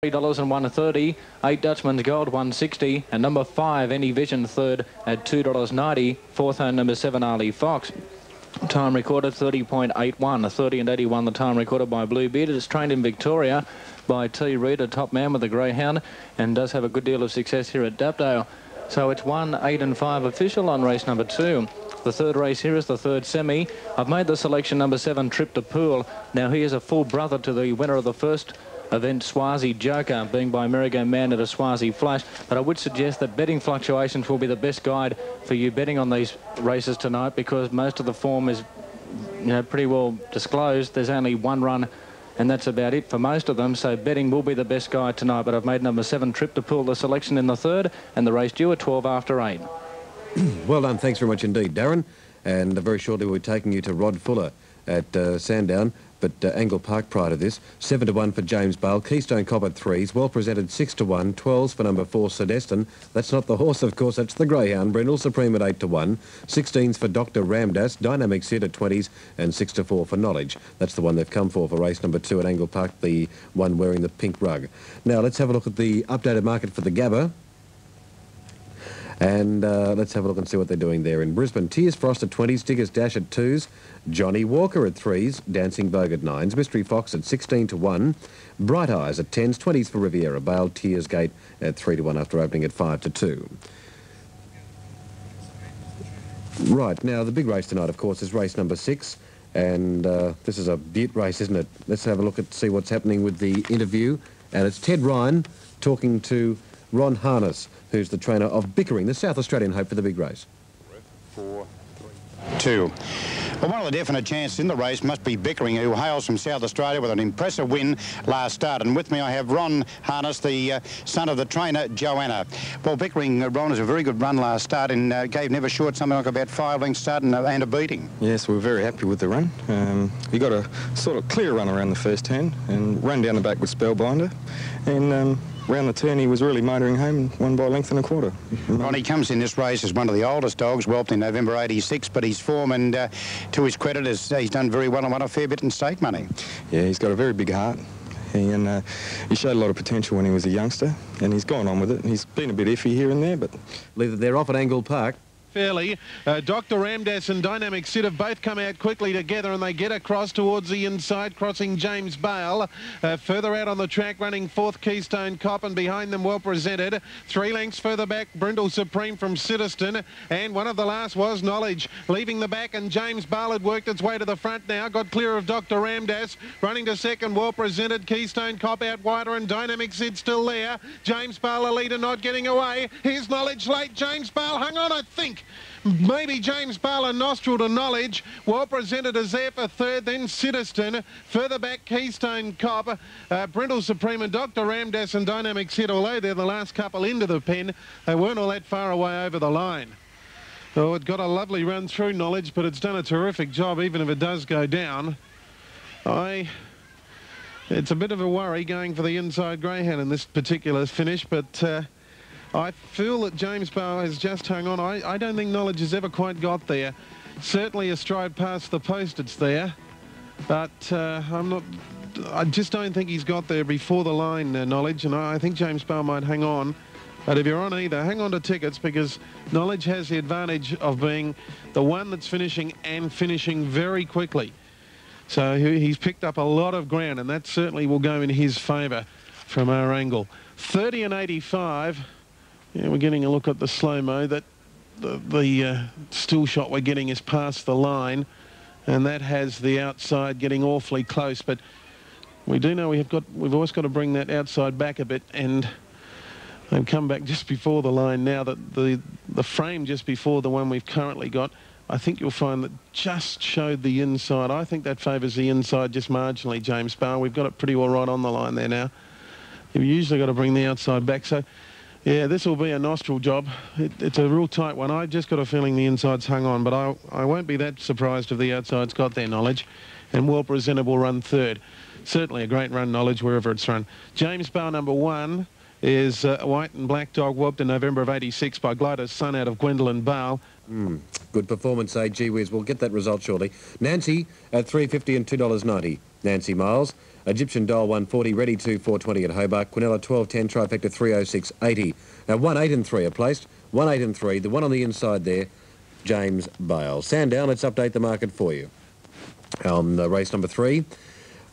$3 and 1.30. 8 Dutchman's Gold 160, and number 5 Any Vision third at $2.90. Fourth home number 7 Ali Fox. Time recorded 30.81, 30 and 81 the time recorded by Bluebeard. It's trained in Victoria by T. Reid, a top man with a greyhound, and does have a good deal of success here at Dapdale. So it's 1, 8 and 5 official on race number 2. The third race here is the third semi. I've made the selection number 7 TRIPTAPOOL. Now he is a full brother to the winner of the first event, Swazi Joker, being by Merry-Go Man at a Swazi Flash. But I would suggest that betting fluctuations will be the best guide for you betting on these races tonight, because most of the form is, pretty well disclosed. There's only one run, and that's about it for most of them. So betting will be the best guide tonight. But I've made number 7 TRIPTAPOOL the selection in the third, and the race due at 12 after 8. Well done. Thanks very much indeed, Darren. And very shortly we'll be taking you to Rod Fuller at Sandown. But Angle Park prior to this, 7 to 1 for James Bale, Keystone Cop at 3s, well presented 6 to 1, 12s for number 4 Sedestin. That's not the horse, of course, that's the greyhound. Brindle Supreme at 8 to 1, 16s for Dr. Ramdas, Dynamic Sid at 20s, and 6 to 4 for Knowledge. That's the one they've come for race number 2 at Angle Park, the one wearing the pink rug. Now let's have a look at the updated market for the Gabba. And let's have a look and see what they're doing there in Brisbane. Tears Frost at 20s, Diggers Dash at 2s, Johnny Walker at 3s, Dancing Vogue at 9s, Mystery Fox at 16 to 1, Bright Eyes at 10s, 20s for Riviera, Bale, Tears Gate at 3 to 1 after opening at 5 to 2. Right, now the big race tonight, of course, is race number 6. And this is a Butte race, isn't it? Let's have a look at see what's happening with the interview. And it's Ted Ryan talking to Ron Harness, who's the trainer of Bickering, the South Australian hope for the big race. 4, 3, 2. Well, one of the definite chances in the race must be Bickering, who hails from South Australia with an impressive win last start. And with me I have Ron Harness, the son of the trainer, Joanna. Well, Bickering, Ron, is a very good run last start and gave Never Short something like about 5 lengths start and a beating. Yes, we're very happy with the run. We got a sort of clear run around the first turn and ran down the back with Spellbinder. And round the turn, he was really motoring home and won by a length and a quarter. Ron, he comes in this race as one of the oldest dogs, whelped in November '86, but his form and to his credit, he's done very well and won a fair bit in stake money. Yeah, he's got a very big heart. He showed a lot of potential when he was a youngster, and he's gone on with it. He's been a bit iffy here and there, but They're off at Angle Park. Fairly. Dr. Ramdas and Dynamic Sid have both come out quickly together, and they get across towards the inside, crossing James Bale. Further out on the track, running fourth Keystone Cop, and behind them well presented. 3 lengths further back, Brindle Supreme from Sedestin, and one of the last was Knowledge. Leaving the back, and James Bale had worked its way to the front now, got clear of Dr. Ramdas. Running to second, well presented, Keystone Cop out wider, and Dynamic Sid still there. James Bale, a leader, not getting away. Here's Knowledge late. James Bale hung on, I think. Maybe James Bale and Nostril to Knowledge. Well presented as there for third, then Sedestin. Further back, Keystone Cop, Brindle Supreme and Dr. Ramdas and Dynamic Sid. Although they're the last couple into the pen, they weren't all that far away over the line. Oh, it got a lovely run through Knowledge, but it's done a terrific job, even if it does go down. It's a bit of a worry going for the inside greyhound in this particular finish, but I feel that James Bale has just hung on. I don't think Knowledge has ever quite got there. Certainly a stride past the post, it's there. But I just don't think he's got there before the line, Knowledge, and I think James Bale might hang on. But if you're on either, hang on to tickets, because Knowledge has the advantage of being the one that's finishing and finishing very quickly. So he's picked up a lot of ground, and that certainly will go in his favour from our angle. 30 and 85. Yeah, we're getting a look at the slow-mo. That the still shot we're getting is past the line, and that has the outside getting awfully close. But we do know we've always got to bring that outside back a bit, and they've come back just before the line now. That the frame just before the one we've currently got, I think you'll find that just showed the inside. I think that favours the inside just marginally, James Bale. We've got it pretty well right on the line there now. You've usually got to bring the outside back. So yeah, this will be a Nostril job. It's a real tight one. I just got a feeling the inside's hung on, but I won't be that surprised if the outside's got their Knowledge. And well presented will run third. Certainly a great run, Knowledge, wherever it's run. James Bale, number 1, is White and Black Dog, whooped in November of '86 by Glider's son out of Gwendolyn Bale. Good performance, gee whiz. We'll get that result shortly. Nancy at $3.50 and $2.90. Nancy Miles. Egyptian Doll 140, Ready 2 420 at Hobart, Quinella 1210, Trifecta 306.80. Now 1, 8 and 3 are placed, 1, 8 and 3, the one on the inside there, James Bale. Sandown, let's update the market for you. On race number 3,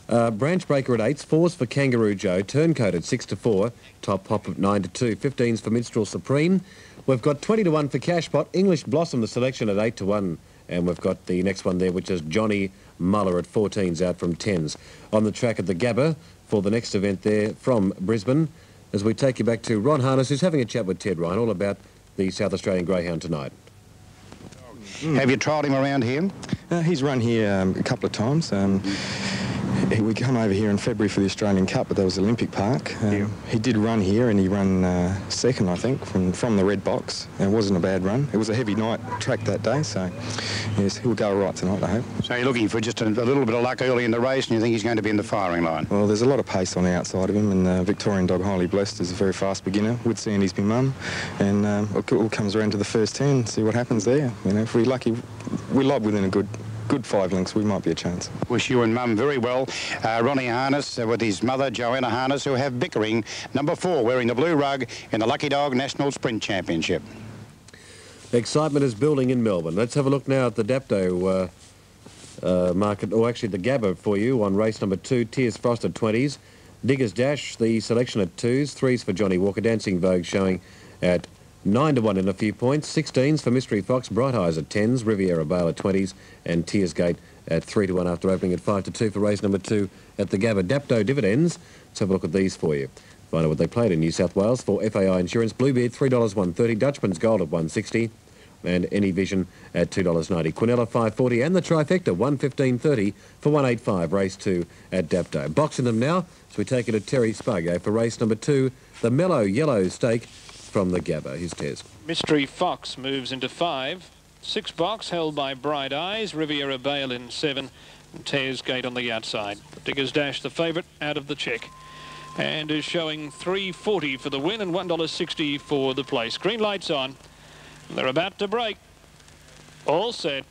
Branch Breaker at 8s, 4s for Kangaroo Joe, Turncoat at 6 to 4, Top Pop at 9 to 2, 15s for Minstrel Supreme. We've got 20 to 1 for Cashpot, English Blossom the selection at 8 to 1, and we've got the next one there, which is Johnny Muller at 14s out from 10s. On the track at the Gabba for the next event there from Brisbane, as we take you back to Ron Harness, who's having a chat with Ted Ryan all about the South Australian Greyhound tonight. Have you trialled him around here? He's run here a couple of times. We come over here in February for the Australian Cup, but that was Olympic Park. He did run here, and he ran second, I think, from the red box. It wasn't a bad run. It was a heavy night track that day, so yes, he'll go all right tonight, I hope. So you're looking for just a little bit of luck early in the race, and you think he's going to be in the firing line? Well, there's a lot of pace on the outside of him, and Victorian dog Highly Blessed is a very fast beginner. Wood Sandy's my mum, and it all comes around to the first 10, see what happens there. You know, if we're lucky, we lob within a good 5 lengths, we might be a chance. Wish you and Mum very well. Ronnie Harness with his mother, Joanna Harness, who have bickering number 4, wearing the blue rug in the Lucky Dog National Sprint Championship. Excitement is building in Melbourne. Let's have a look now at the Dapto market, or actually the Gabba for you on race number 2, Tears Frost at 20s. Diggers Dash, the selection at 2s, 3s for Johnny Walker, Dancing Vogue showing at 9 to 1 in a few points, 16s for Mystery Fox, Bright Eyes at 10s, Riviera Bale at 20s, and Tears Gate at 3 to 1 after opening at 5 to 2 for race number 2 at the Gabba. Dapto dividends, let's have a look at these for you. Find out what they played in New South Wales for FAI Insurance. Bluebeard $3 130, Dutchman's Gold at 160, and Any Vision at $2.90. Quinella 540 and the Trifecta 115.30 for 185, race 2 at Dapto. Boxing them now, so we take it to Terry Spargo for race number 2, the Mellow Yellow Stake from the Gabba. Here's Tez. Mystery Fox moves into 5. 6 box held by Bright Eyes, Riviera Bale in 7, and Tears Gate on the outside. Diggers Dash, the favourite, out of the check, and is showing $3.40 for the win and $1.60 for the place. Green lights on. They're about to break. All set.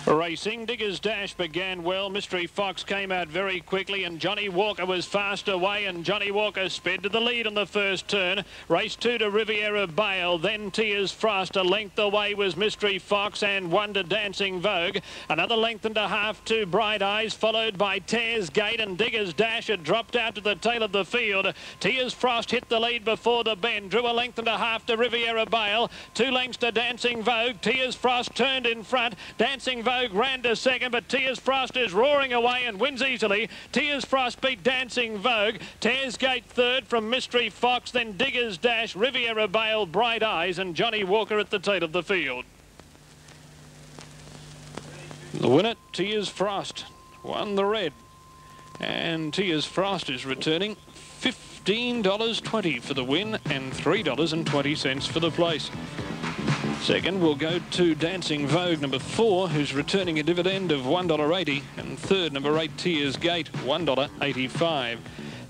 Racing, Diggers Dash began well. Mystery Fox came out very quickly, and Johnny Walker was fast away, and Johnny Walker sped to the lead on the first turn. Race 2 to Riviera Bale, then Tears Frost. A length away was Mystery Fox, and 1 to Dancing Vogue. Another length and a half to Bright Eyes, followed by Tears Gate, and Diggers Dash had dropped out to the tail of the field. Tears Frost hit the lead before the bend, drew a length and a half to Riviera Bale, 2 lengths to Dancing Vogue. Tears Frost turned in front. Dancing Vogue ran to second, but Tears Frost is roaring away and wins easily. Tears Frost beat Dancing Vogue. Tears Gate third from Mystery Fox, then Diggers Dash, Riviera Bale, Bright Eyes, and Johnny Walker at the tail of the field. The winner, Tears Frost, won the red, and Tears Frost is returning $15.20 for the win and $3.20 for the place. Second will go to Dancing Vogue, number 4, who's returning a dividend of $1.80, and third, number 8, Tears Gate, $1.85.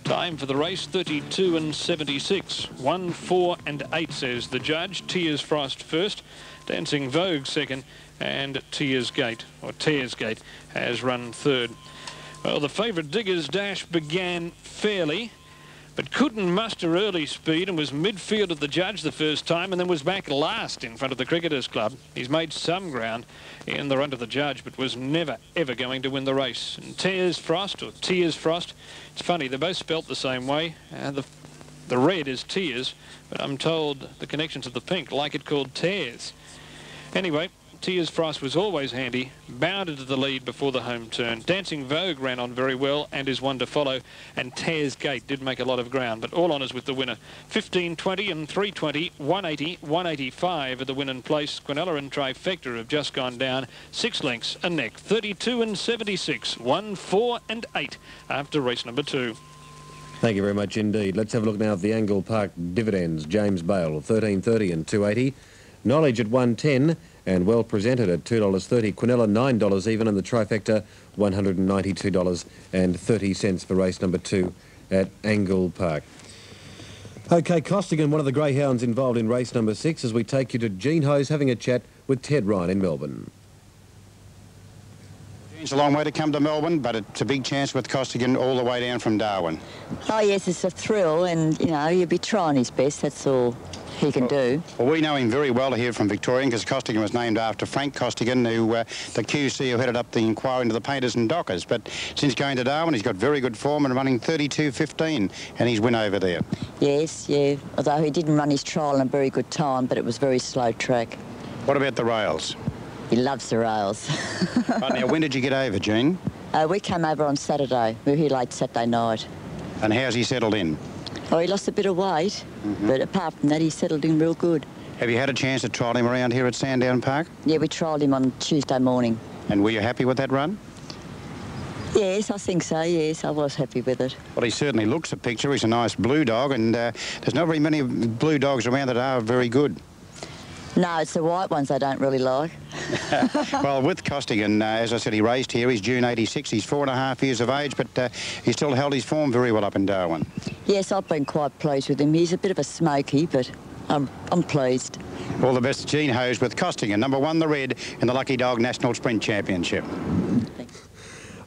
Time for the race, 32 and 76. 1, 4 and 8, says the judge. Tears Frost first, Dancing Vogue second, and Tears Gate, or Tears Gate, has run third. Well, the favourite Diggers Dash began fairly, but couldn't muster early speed and was midfield of the judge the first time, and then was back last in front of the Cricketers Club. He's made some ground in the run of the judge, but was never, ever going to win the race. And Tears Frost, or Tears Frost, it's funny, they're both spelt the same way. The red is Tears, but I'm told the connections of the pink like it called Tears. Anyway, Tears Frost was always handy, bounded to the lead before the home turn. Dancing Vogue ran on very well and is one to follow, and Tears Gate did make a lot of ground, but all honours with the winner. 15.20 and 3.20, 180, 185 at the win and place. Quinella and Trifecta have just gone down 6 lengths a neck. 32 and 76, 1, 4 and 8 after race number 2. Thank you very much indeed. Let's have a look now at the Angle Park dividends. James Bale, $13.30 and $2.80. Knowledge at $1.10 and Well Presented at $2.30. Quinella $9 even, and the Trifecta $192.30 for race number 2 at Angle Park. OK, Costigan, one of the greyhounds involved in race number 6, as we take you to Gene Hose having a chat with Ted Ryan in Melbourne. It's a long way to come to Melbourne, but it's a big chance with Costigan all the way down from Darwin. Oh, yes, it's a thrill, and, you know, he'll be trying his best. That's all he can do. Well, we know him very well here from Victorian because Costigan was named after Frank Costigan, who the QC who headed up the inquiry into the painters and dockers. But since going to Darwin, he's got very good form and running 32.15, and he's win over there. Yes, yeah, although he didn't run his trial in a very good time, but it was very slow track. What about the rails? He loves the rails. Right, now, when did you get over, Jean? We came over on Saturday. We were here late Saturday night. And how's he settled in? Oh, he lost a bit of weight, but apart from that, he settled in real good. Have you had a chance to trial him around here at Sandown Park? Yeah, we trialled him on Tuesday morning. And were you happy with that run? Yes, I think so, yes, I was happy with it. Well, he certainly looks a picture. He's a nice blue dog, and there's not very many blue dogs around that are very good. No, it's the white ones I don't really like. Well, with Costigan, as I said, he raced here. He's June 86. He's 4.5 years of age, but he still held his form very well up in Darwin. Yes, I've been quite pleased with him. He's a bit of a smoky, but I'm pleased. All the best, Gene Hose with Costigan, number 1, the red, in the Lucky Dog National Sprint Championship. Thanks.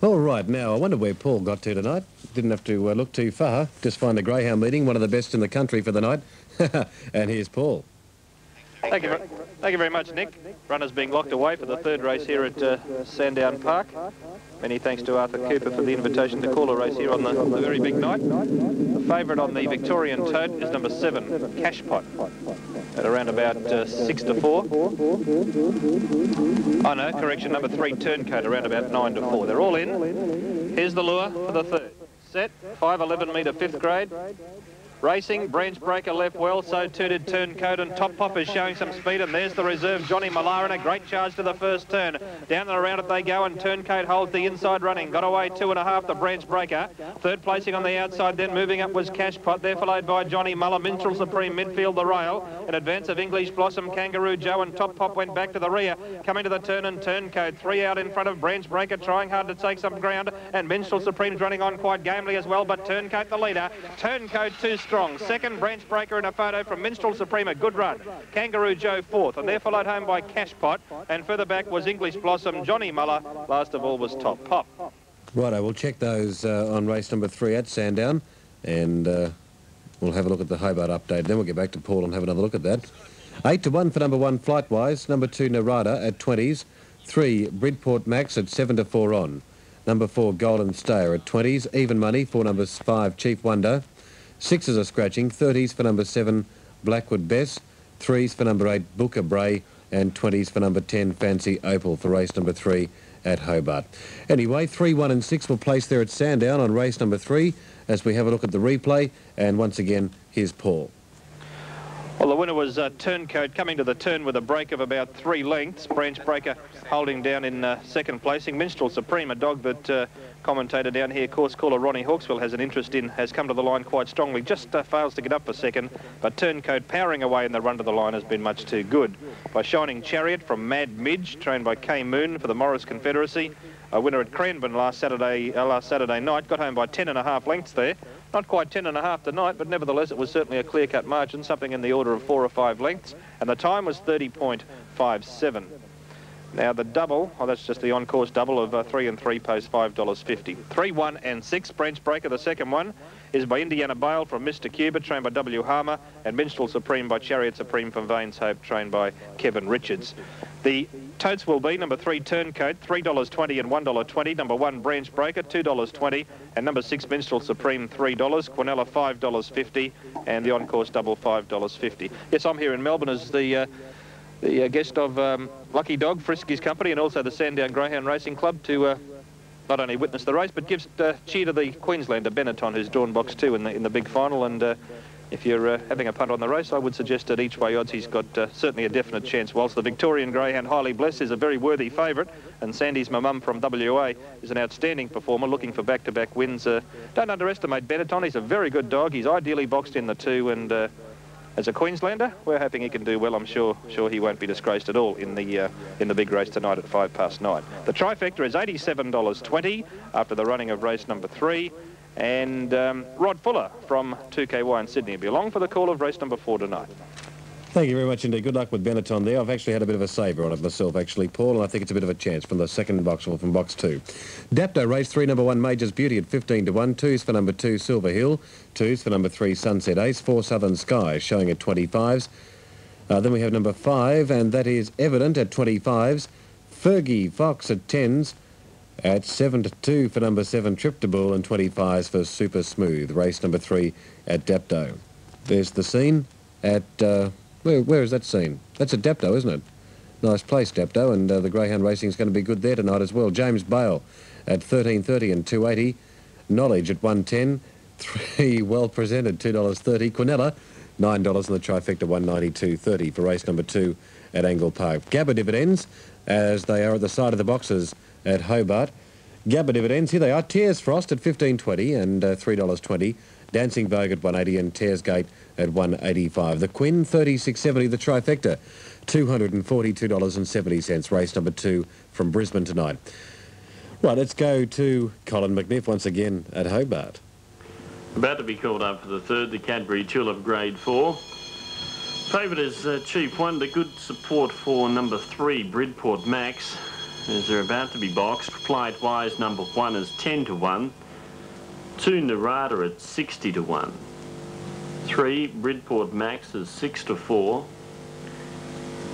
All right, now, I wonder where Paul got to tonight. Didn't have to look too far. Just find a greyhound meeting, one of the best in the country for the night. And here's Paul. Thank you very much, Nick. Runners being locked away for the third race here at Sandown Park. Many thanks to Arthur Cooper for the invitation to call a race here on the very big night. The favourite on the Victorian tote is number 7, Cashpot, at around about 6 to 4. Oh no, correction, number 3, Turncoat, around about 9 to 4. They're all in. Here's the lure for the third. Set, 5.11 metre 5th grade. Racing, Branch Breaker left well, so too did Turncoat, and Top Pop is showing some speed, and there's the reserve, Johnny Millar, and a great charge to the first turn. Down and around it they go, and Turncoat holds the inside running. Got away 2.5, the Branch Breaker. Third placing on the outside, then moving up was Cashpot. There followed by Johnny Muller, Minstrel Supreme, midfield the rail. In advance of English Blossom, Kangaroo Joe, and Top Pop went back to the rear. Coming to the turn, and Turncoat, 3 out in front of Branch Breaker, trying hard to take some ground, and Minstrel Supreme's running on quite gamely as well, but Turncoat the leader. Turncoat too strong. Second, Branch Breaker in a photo from Minstrel Supreme, a good run. Kangaroo Joe 4th, and they're followed home by Cashpot, and further back was English Blossom, Johnny Muller. Last of all was Top Pop. Righto, we'll check those on race number 3 at Sandown, and we'll have a look at the Hobart update. Then we'll get back to Paul and have another look at that. 8 to 1 for number 1, Flightwise. Number 2, Narada at 20s. 3, Bridport Max at 7 to 4 on. Number 4, Golden Stayer at 20s. Even money for number 5, Chief Wonder. 6s are scratching, 30s for number 7, Blackwood Bess, 3s for number 8, Booker Bray, and 20s for number 10, Fancy Opal for race number 3 at Hobart. Anyway, 3, 1 and 6 will place there at Sandown on race number 3 as we have a look at the replay, and once again, here's Paul. Well, the winner was Turncoat, coming to the turn with a break of about 3 lengths. Branch Breaker holding down in second placing. Minstrel Supreme, a dog that commentator down here, course caller Ronnie Hawkswell has an interest in, has come to the line quite strongly. Just fails to get up for second, but Turncoat powering away in the run to the line has been much too good. By Shining Chariot from Mad Midge, trained by K Moon for the Morris Confederacy. A winner at Cranbourne last Saturday night, got home by 10.5 lengths there. Not quite 10.5 tonight, but nevertheless it was certainly a clear-cut margin, something in the order of 4 or 5 lengths, and the time was 30.57. Now the double, that's just the on-course double of 3 and 3 post $5.50. 3, 1 and 6, Branch Breaker, the second one, is by Indiana Bale from Mr. Cuba, trained by W. Harmer, and Minstrel Supreme by Chariot Supreme from Vane's Hope, trained by Kevin Richards. The totes will be number 3, Turncoat, $3.20 and $1.20. Number 1, Branch Breaker, $2.20. And number 6, Minstrel Supreme, $3. Quinella, $5.50. And the on-course double, $5.50. Yes, I'm here in Melbourne as the guest of Lucky Dog, Frisky's company, and also the Sandown Greyhound Racing Club to not only witness the race, but gives cheer to the Queenslander, Benetton, who's drawn box 2 in the big final. And if you're having a punt on the race, I would suggest at each way odds he's got certainly a definite chance, whilst the Victorian Greyhound Highly Blessed is a very worthy favourite, and Sandy's Mum from WA is an outstanding performer looking for back-to-back wins. Don't underestimate Benetton. He's a very good dog. He's ideally boxed in the 2, and as a Queenslander, we're hoping he can do well. I'm sure he won't be disgraced at all in the big race tonight at 9:05. The trifecta is $87.20 after the running of race number 3. And Rod Fuller from 2KY in Sydney will be along for the call of race number 4 tonight. Thank you very much indeed. Good luck with Benetton there. I've actually had a bit of a saver on it myself, actually, Paul, and I think it's a bit of a chance from the second box or from box 2. Dapto race 3, number 1, Major's Beauty at 15 to 1. 2's for number 2, Silver Hill. 2's for number 3, Sunset Ace. 4, Southern Sky, showing at 25s. Then we have number 5, and that is Evident at 25s. Fergie Fox at 10s. At 7 to 2 for number 7, TRIPTAPOOL, and 25s for Super Smooth. Race number 3 at Dapto. There's the scene at... Where is that scene? That's at Dapto, isn't it? Nice place, Dapto, and the greyhound racing's going to be good there tonight as well. James Bale at 13.30 and 2.80. Knowledge at 1.10. 3 well presented, $2.30. Quinella, $9 and the trifecta, 192.30 for race number 2 at Angle Park. Gabba dividends, as they are at the side of the boxes at Hobart. Gabba dividends, here they are. Tears Frost at 15.20 and $3.20. Dancing Vogue at 180 and Tears Gate at 185. The Quinn, 36.70. The trifecta, $242.70. Race number 2 from Brisbane tonight. Right, let's go to Colin McNiff once again at Hobart. About to be called up for the third, the Cadbury Tulip Grade 4. Favourite is Chief Wonder. Good support for number 3, Bridport Max, as they're about to be boxed. Flight Wise, number 1 is 10 to 1. 2, Narada at 60 to 1. 3, Bridport Max is 6 to 4.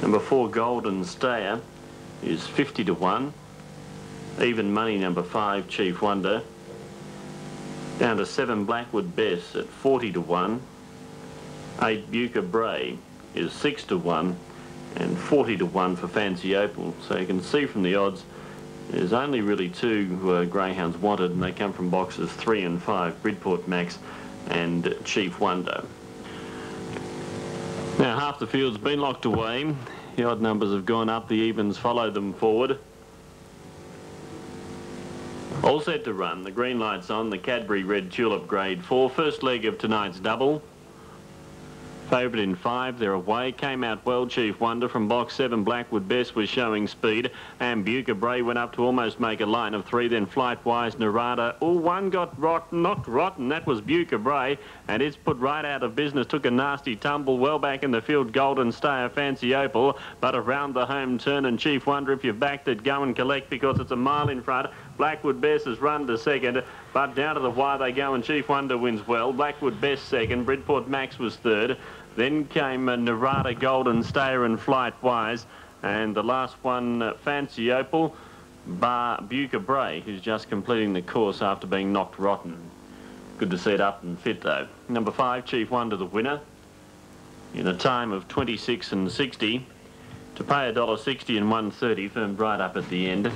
Number 4, Golden Stayer is 50 to 1. Even money, number 5, Chief Wonder. Down to 7, Blackwood Bess at 40 to 1. 8, Buca Bray is 6 to 1. And 40 to 1 for Fancy Opal. So you can see from the odds, there's only really 2 greyhounds wanted, and they come from boxes 3 and 5, Bridport Max and Chief Wonder. Now, half the field's been locked away. The odd numbers have gone up, the evens follow them forward. All set to run, the green light's on, the Cadbury Red Tulip Grade 4, first leg of tonight's double. Favourite in 5, they're away. Came out well, Chief Wonder. From box 7, Blackwood Bess was showing speed. And Buca Bray went up to almost make a line of 3. Then Flight Wise, Narada. Oh, one got knocked rotten. That was Buca Bray. And it's put right out of business. Took a nasty tumble. Well back in the field, Golden Stayer, Fancy Opal. But around the home turn, and Chief Wonder, if you've backed it, go and collect, because it's a mile in front. Blackwood Bess has run to second, but down to the wire they go, and Chief Wonder wins well. Blackwood Bess second. Bridport Max was third. Then came Narada, Golden Stayer and Flight Wise. And the last one, Fancy Opal, bar Buca Bray, who's just completing the course after being knocked rotten. Good to see it up and fit, though. Number 5, Chief Wonder, the winner, in a time of 26 and 60. To pay $1.60 and 1.30, firmed right up at the end.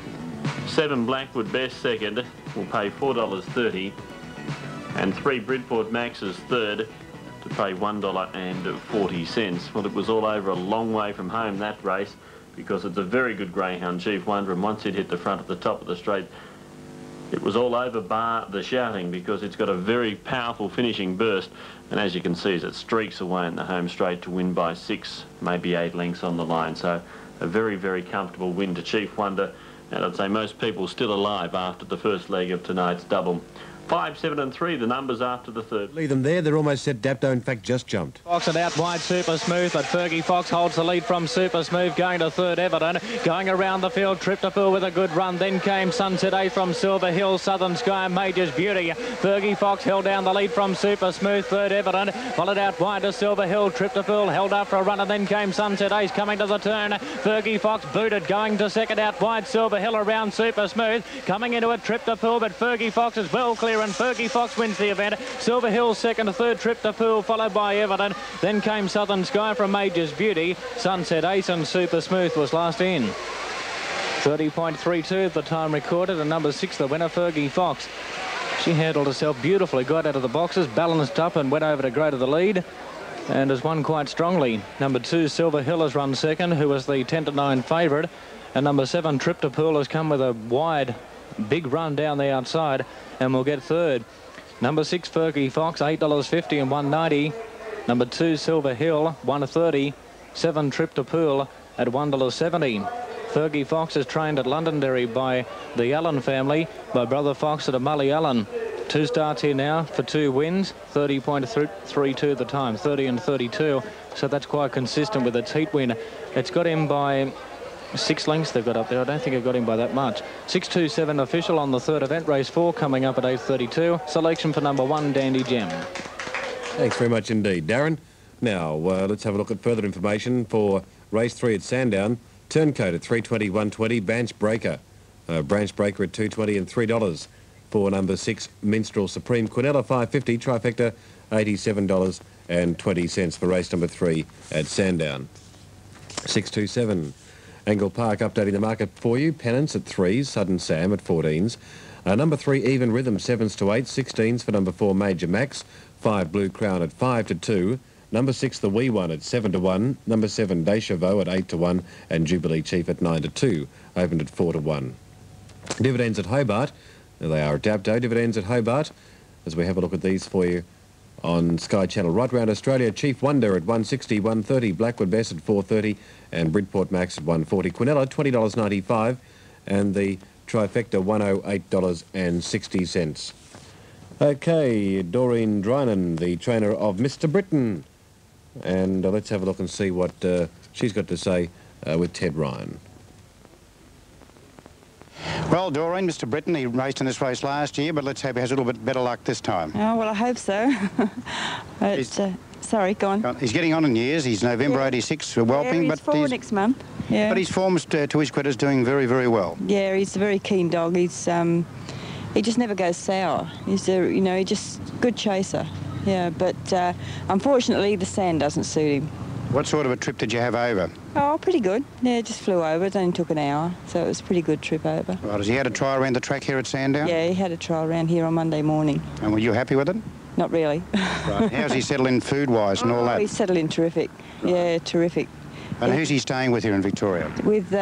7, Blackwood Bess second, will pay $4.30. And 3, Bridport Max is third, to pay $1.40. Well, it was all over a long way from home, that race, because it's a very good greyhound, Chief Wonder, and once it hit the front at the top of the straight, it was all over bar the shouting, because it's got a very powerful finishing burst, and as you can see, as it streaks away in the home straight to win by 6, maybe 8 lengths on the line. So a very, very comfortable win to Chief Wonder, and I'd say most people still alive after the first leg of tonight's double. 5, 7 and 3, the numbers after the third. Leave them there. They're almost set. Dapto, in fact, just jumped. Fox and out wide, Super Smooth, but Fergie Fox holds the lead from Super Smooth, going to third, Evident. Going around the field, TRIPTAPOOL with a good run. Then came Sunset Ace from Silver Hill, Southern Sky, Major's Beauty. Fergie Fox held down the lead from Super Smooth, third, Evident. Followed out wide to Silver Hill. TRIPTAPOOL held after a run, and then came Sunset Ace coming to the turn. Fergie Fox booted, going to second, out wide, Silver Hill around Super Smooth. Coming into it, TRIPTAPOOL, but Fergie Fox is well clear, and Fergie Fox wins the event. Silver Hill second, third, TRIPTAPOOL, followed by Evident. Then came Southern Sky from Major's Beauty. Sunset Ace and Super Smooth was last in. 30.32 at the time recorded, and number 6, the winner, Fergie Fox. She handled herself beautifully, got out of the boxes, balanced up and went over to grow to the lead, and has won quite strongly. Number 2, Silver Hill, has run second, who was the 10 to 9 favourite, and number 7, TRIPTAPOOL, has come with a wide, big run down the outside and will get third. Number 6, Fergie Fox, $8.50 and 1.90. Number 2, Silver Hill, 1.30. 7, TRIPTAPOOL at $1.70. Fergie Fox is trained at Londonderry by the Allen family, by Brother Fox at Mully Allen. Two starts here now for 2 wins, 30.32 the time, 30 and 32. So that's quite consistent with its heat win. It's got him by 6 lengths they've got up there. I don't think it got him by that much. 6.27 official on the third event. Race 4 coming up at 8.32. Selection for number 1, Dandy Gem. Thanks very much indeed, Darren. Now, let's have a look at further information for race 3 at Sandown. Turncoat at 3.20, 1.20. Branch Breaker. Branch Breaker at $2.20 and $3 for number 6, Minstrel Supreme. Quinella 5.50. Trifecta $87.20 for race number 3 at Sandown. 6.27. Angle Park updating the market for you. Pennants at 3s, Sudden Sam at 14s. Number 3, Even Rhythm, 7s to 8, 16s for number 4, Major Max. 5, Blue Crown at 5 to 2. Number 6, The Wee One at 7 to 1. Number 7, Deschavaux at 8 to 1. And Jubilee Chief at 9 to 2. Opened at 4 to 1. Dividends at Hobart. There they are at Dapto. Dividends at Hobart. As we have a look at these for you on Sky Channel. Right round Australia, Chief Wonder at 160, 130. Blackwood Bess at 4.30. And Bridport Max at 1.40. Quinella, $20.95. And the Trifecta, $108.60. Okay, Doreen Drynan, the trainer of Mr. Britain. And let's have a look and see what she's got to say with Ted Ryan. Well, Doreen, Mr. Britain, he raced in this race last year, but let's hope he has a little bit better luck this time. Oh, well, I hope so. Sorry, go on. He's getting on in years. He's November '86 for whelping, he's 4 next month. Yeah. But his form's, to his credit, is doing very, very well. Yeah, he's a very keen dog. He's he just never goes sour. He's he's just good chaser. Yeah, but unfortunately the sand doesn't suit him. What sort of a trip did you have over? Oh, pretty good. Yeah, just flew over. It only took an hour, so it was a pretty good trip over. Right, has he had a trial around the track here at Sandown? Yeah, he had a trial around here on Monday morning. And were you happy with it? Not really. Right. How's he settled in food-wise and all that? He's settled in terrific. Right. Yeah, terrific. And who's he staying with here in Victoria? With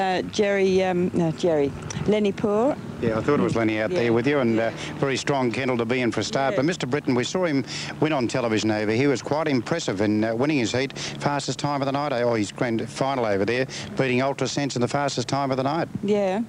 Lenny Poor. Yeah, I thought it was Lenny out there with you, and very strong kennel to be in for a start. But Mr. Britain, we saw him win on television over here. He was quite impressive in winning his heat. Fastest time of the night. Oh, his grand final over there, beating Ultra Sense in the fastest time of the night. Yeah.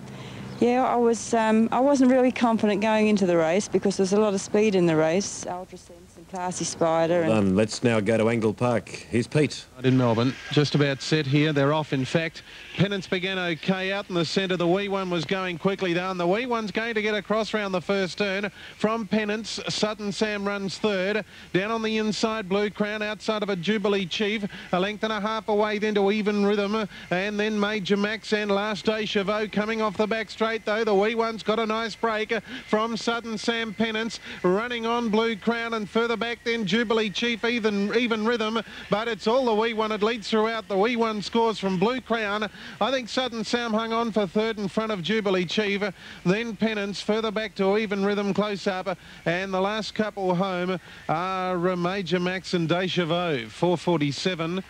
Yeah, I wasn't really confident going into the race because there's a lot of speed in the race. Ultra Sense and Classy Spider. And let's now go to Angle Park. Here's Pete. In Melbourne, just about set here. They're off, in fact. Pennants began okay out in the centre. The Wee One was going quickly down. The Wee One's going to get across round the first turn. From Pennants, Sudden Sam runs third. Down on the inside, Blue Crown outside of a Jubilee Chief. A length and a half away then to Even Rhythm. And then Major Max and Last Day Chavot coming off the back straight, though. The Wee One's got a nice break from Sudden Sam Pennants. Running on Blue Crown, and further back then Jubilee Chief, Even Rhythm. But it's all the Wee One. It leads throughout. The Wee One scores from Blue Crown. I think Sudden Sam hung on for third in front of Jubilee Chief. Then Pennants, further back to Even Rhythm close up. And the last couple home are Major Max and Deschavaux. 4.47,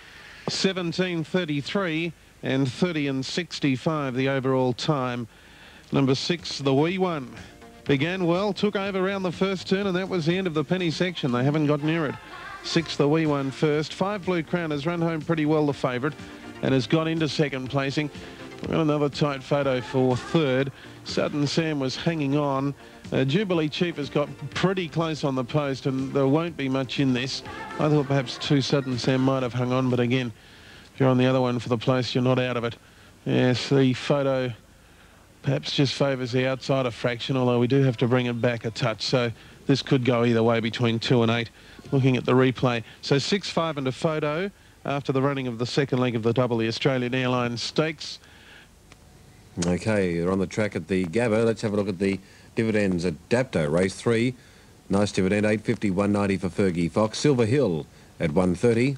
17.33 and 30 and 65 the overall time. Number 6, the Wee One. Began well, took over around the first turn, and that was the end of the penny section. They haven't got near it. 6, the Wee One first. 5, Blue Crown has run home pretty well, the favourite, and has got into second placing. We've got another tight photo for third. Sudden Sam was hanging on. Jubilee Chief has got pretty close on the post, and there won't be much in this. I thought perhaps 2, Sudden Sam might have hung on, but again, if you're on the other one for the place, you're not out of it. Yes, the photo perhaps just favours the outsider fraction, although we do have to bring it back a touch. So this could go either way between 2 and 8, looking at the replay. So 6, 5 and a photo after the running of the second leg of the double, the Australian Airlines Stakes. Okay, they're on the track at the Gabba. Let's have a look at the dividends at Dapto. Race 3, nice dividend, 8.50, 1.90 for Fergie Fox. Silver Hill at 1.30.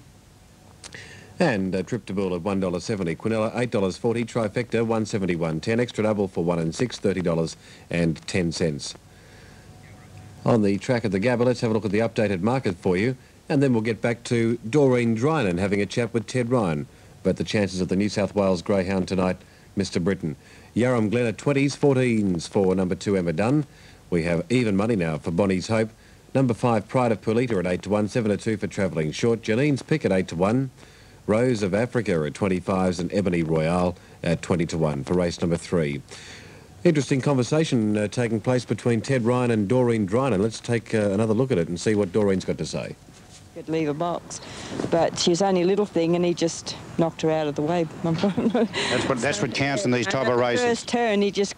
And TRIPTAPOOL at $1.70. Quinella, $8.40. Trifecta, $1.71. Extra double for 1 and 6, $30.10. On the track at the Gabba, let's have a look at the updated market for you. And then we'll get back to Doreen Drynan having a chat with Ted Ryan about the chances of the New South Wales Greyhound tonight, Mr. Britain. Yarram Glen at 20s, 14s for number 2, Emma Dunn. We have even money now for Bonnie's Hope. Number 5, Pride of Pulita at 8 to 1, 7 to 2 for Travelling Short. Janine's Pick at 8 to 1. Rose of Africa at 25s and Ebony Royale at 20 to 1 for race number 3. Interesting conversation taking place between Ted Ryan and Doreen Drinan. Let's take another look at it and see what Doreen's got to say. Could leave a box, but she was only a little thing, and he just knocked her out of the way. That's what counts in these type of races. First turn, he just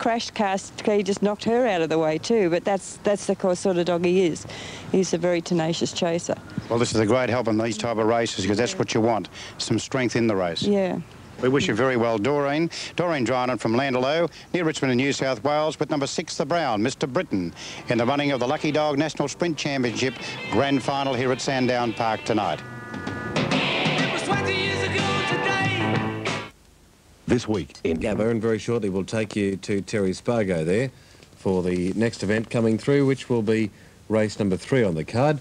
he just knocked her out of the way too. But that's the sort of dog he is. He's a very tenacious chaser. Well, this is a great help in these type of races because that's what you want, some strength in the race. Yeah. We wish you very well, Doreen. Doreen Drinan from Landalo, near Richmond in New South Wales, with number 6, the Brown, Mr. Britain, in the running of the Lucky Dog National Sprint Championship Grand Final here at Sandown Park tonight. It was 20 years ago today. This week in Gabba, and very shortly we'll take you to Terry Spargo there for the next event coming through, which will be race number 3 on the card.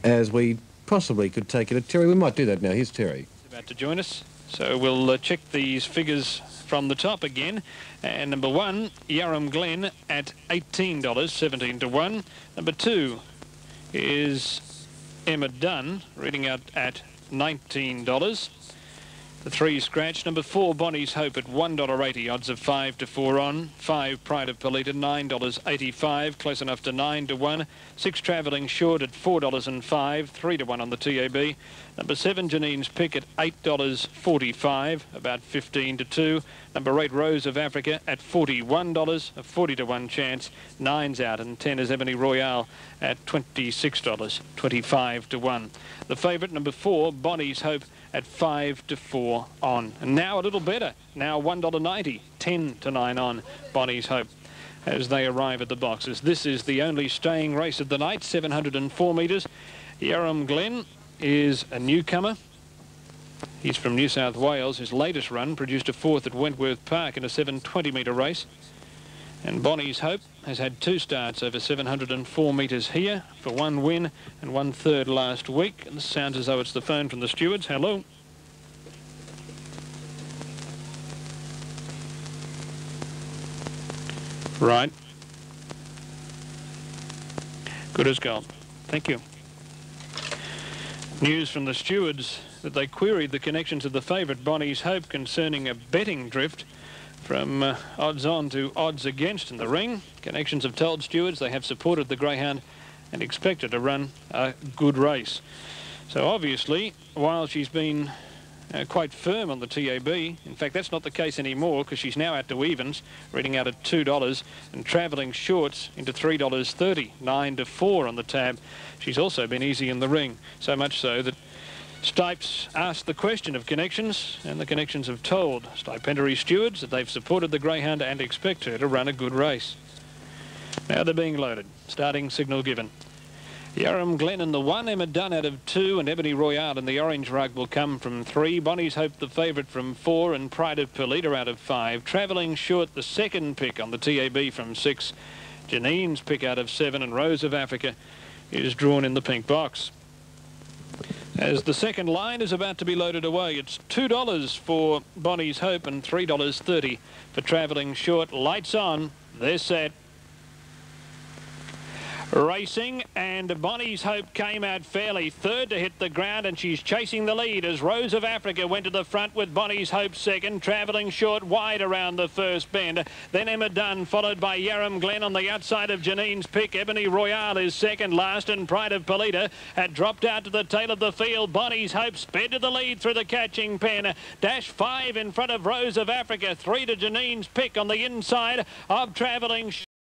As we possibly could take it to Terry, we might do that now. Here's Terry. About to join us. So we'll check these figures from the top again. And number 1, Yarram Glen at $18, 17 to 1. Number 2 is Emma Dunn, reading out at $19. The 3 scratch. Number 4, Bonnie's Hope at $1.80, odds of 5 to 4 on. 5, Pride of Polita, $9.85, close enough to 9 to 1. 6, Travelling Short at $4.05, 3 to 1 on the TAB. Number 7, Janine's Pick at $8.45, about 15 to 2. Number 8, Rose of Africa at $41, a 40 to 1 chance. 9's out, and 10 is Ebony Royale at $26, 25 to 1. The favourite, number 4, Bonnie's Hope, at 5 to 4 on. And now a little better. Now $1.90, 10 to 9 on Bonnie's Hope as they arrive at the boxes. This is the only staying race of the night, 704 metres. Yarram Glen is a newcomer. He's from New South Wales. His latest run produced a 4th at Wentworth Park in a 720 metre race. And Bonnie's Hope has had 2 starts over 704 metres here for 1 win and 1/3 last week. And this sounds as though it's the phone from the stewards. Hello. Right. Good as gold. Thank you. News from the stewards that they queried the connections of the favourite Bonnie's Hope concerning a betting drift from odds on to odds against in the ring. Connections have told stewards they have supported the greyhound and expected to run a good race. So obviously, while she's been quite firm on the TAB, in fact that's not the case anymore because she's now out to evens, reading out at $2 and travelling shorts into $3.30, 9 to 4 on the tab. She's also been easy in the ring, so much so that Stipes asked the question of connections, and the connections have told stipendiary stewards that they've supported the greyhound and expect her to run a good race. Now they're being loaded. Starting signal given. Yarram Glen in the 1, Emma Dunn out of 2, and Ebony Royale in the orange rug will come from 3. Bonnie's Hope the favourite from 4, and Pride of Polita out of 5. Travelling Short the 2nd pick on the TAB from 6. Janine's Pick out of 7, and Rose of Africa is drawn in the pink box. As the second line is about to be loaded away, it's $2 for Bonnie's Hope and $3.30 for Travelling Short. Lights on, they're set. Racing, and Bonnie's Hope came out fairly, 3rd to hit the ground, and she's chasing the lead as Rose of Africa went to the front with Bonnie's Hope 2nd, Travelling Short wide around the first bend. Then Emma Dunn, followed by Yarram Glen on the outside of Janine's Pick. Ebony Royale is 2nd last, and Pride of Polita had dropped out to the tail of the field. Bonnie's Hope sped to the lead through the catching pen. Dash 5 in front of Rose of Africa, 3 to Janine's Pick on the inside of Travelling Short.